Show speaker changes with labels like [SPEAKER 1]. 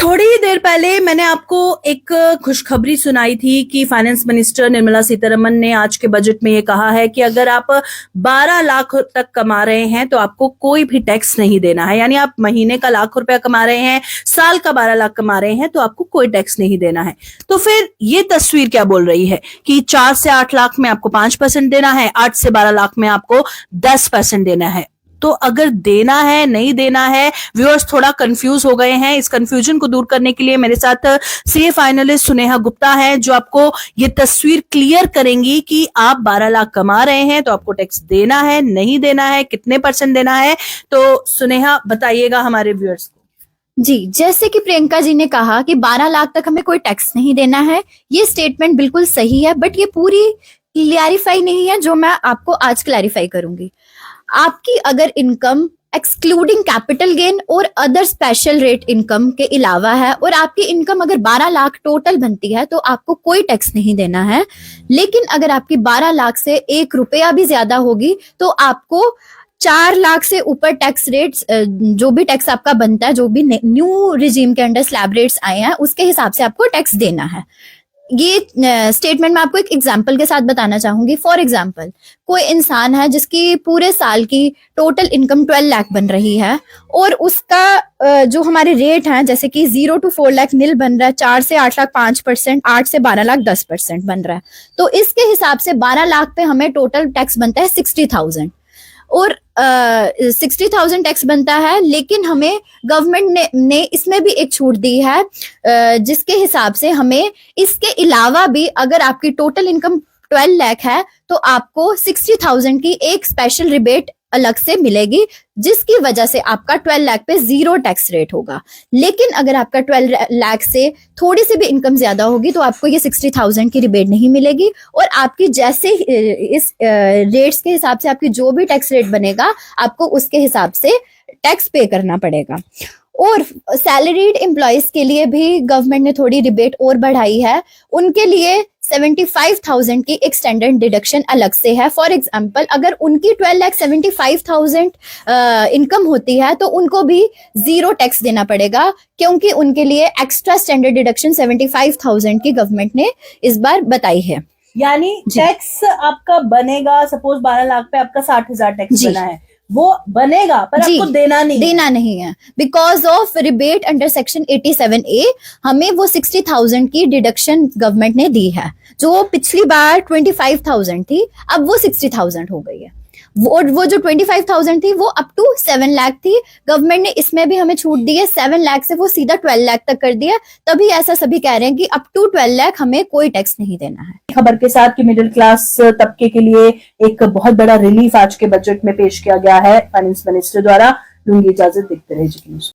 [SPEAKER 1] थोड़ी ही देर पहले मैंने आपको एक खुशखबरी सुनाई थी कि फाइनेंस मिनिस्टर निर्मला सीतारमण ने आज के बजट में ये कहा है कि अगर आप 12 लाख तक कमा रहे हैं तो आपको कोई भी टैक्स नहीं देना है। यानी आप महीने का ₹1,00,000 कमा रहे हैं, साल का 12 लाख कमा रहे हैं तो आपको कोई टैक्स नहीं देना है। तो फिर ये तस्वीर क्या बोल रही है कि 4 से 8 लाख में आपको 5% देना है, 8 से 12 लाख में आपको 10% देना है। तो अगर देना है नहीं देना है, व्यूअर्स थोड़ा कंफ्यूज हो गए हैं। इस कंफ्यूजन को दूर करने के लिए मेरे साथ सीए फाइनलिस्ट सुनेहा गुप्ता है, जो आपको ये तस्वीर क्लियर करेंगी कि आप 12 लाख कमा रहे हैं तो आपको टैक्स देना है नहीं देना है, कितने % देना है। तो सुनेहा बताइएगा हमारे व्यूअर्स को।
[SPEAKER 2] जी, जैसे कि प्रियंका जी ने कहा कि 12 लाख तक हमें कोई टैक्स नहीं देना है, ये स्टेटमेंट बिल्कुल सही है, बट ये पूरी क्लैरिफाई नहीं है जो मैं आपको आज क्लैरिफाई करूंगी। आपकी अगर इनकम एक्सक्लूडिंग कैपिटल गेन और अदर स्पेशल रेट इनकम के अलावा है और आपकी इनकम अगर 12 लाख टोटल बनती है तो आपको कोई टैक्स नहीं देना है। लेकिन अगर आपकी 12 लाख से 1 रुपया भी ज्यादा होगी तो आपको 4 लाख से ऊपर टैक्स रेट्स, जो भी टैक्स आपका बनता है, जो भी न्यू रिजीम के अंडर स्लैब रेट्स आए हैं उसके हिसाब से आपको टैक्स देना है। ये स्टेटमेंट मैं आपको एक एग्जांपल के साथ बताना चाहूंगी। फॉर एग्जांपल, कोई इंसान है जिसकी पूरे साल की टोटल इनकम 12 लाख बन रही है और उसका जो हमारे रेट हैं जैसे कि 0 to 4 लाख निल बन रहा है, 4 से 8 लाख 5%, 8 से 12 लाख 10% बन रहा है। तो इसके हिसाब से 12 लाख पे हमें टोटल टैक्स बनता है 60,000 और 60,000 टैक्स बनता है। लेकिन हमें गवर्नमेंट ने इसमें भी एक छूट दी है जिसके हिसाब से हमें इसके अलावा भी अगर आपकी टोटल इनकम 12 लाख है तो आपको 60,000 की एक स्पेशल रिबेट अलग से मिलेगी, जिसकी वजह से आपका 12 लाख पे 0 टैक्स रेट होगा। लेकिन अगर आपका 12 लाख से थोड़ी सी भी इनकम ज्यादा होगी तो आपको ये 60,000 की रिबेट नहीं मिलेगी और आपकी जैसे इस रेट्स के हिसाब से आपकी जो भी टैक्स रेट बनेगा आपको उसके हिसाब से टैक्स पे करना पड़ेगा। और सैलरीड एम्प्लॉयज के लिए भी गवर्नमेंट ने थोड़ी रिबेट और बढ़ाई है। उनके लिए 75,000 की एक स्टैंडर्ड डिडक्शन अलग से है। फॉर एग्जांपल, अगर उनकी 12,75,000 इनकम होती है तो उनको भी 0 टैक्स देना पड़ेगा, क्योंकि उनके लिए एक्स्ट्रा स्टैंडर्ड डिडक्शन 75,000 की गवर्नमेंट ने इस बार बताई है।
[SPEAKER 1] यानी टैक्स आपका बनेगा, सपोज 12 लाख पे आपका 60,000 टैक्स बना है, वो बनेगा पर आपको देना नहीं
[SPEAKER 2] है। Because of rebate under section 87A हमें वो 60,000 की डिडक्शन गवर्नमेंट ने दी है। जो पिछली बार 25,000 थी, अब वो 60,000 हो गई है। वो जो 25,000 थी वो अप टू 7 लाख थी। गवर्नमेंट ने इसमें भी हमें छूट दी है, 7 लाख से वो सीधा 12 लाख तक कर दिया। तभी ऐसा सभी कह रहे हैं कि अप टू 12 लाख हमें कोई टैक्स नहीं देना है।
[SPEAKER 1] खबर के साथ कि मिडिल क्लास तबके के लिए एक बहुत बड़ा रिलीफ आज के बजट में पेश किया गया है फाइनेंस मिनिस्टर द्वारा। लूंगी इजाजत, देखते रहिए जी न्यूज़।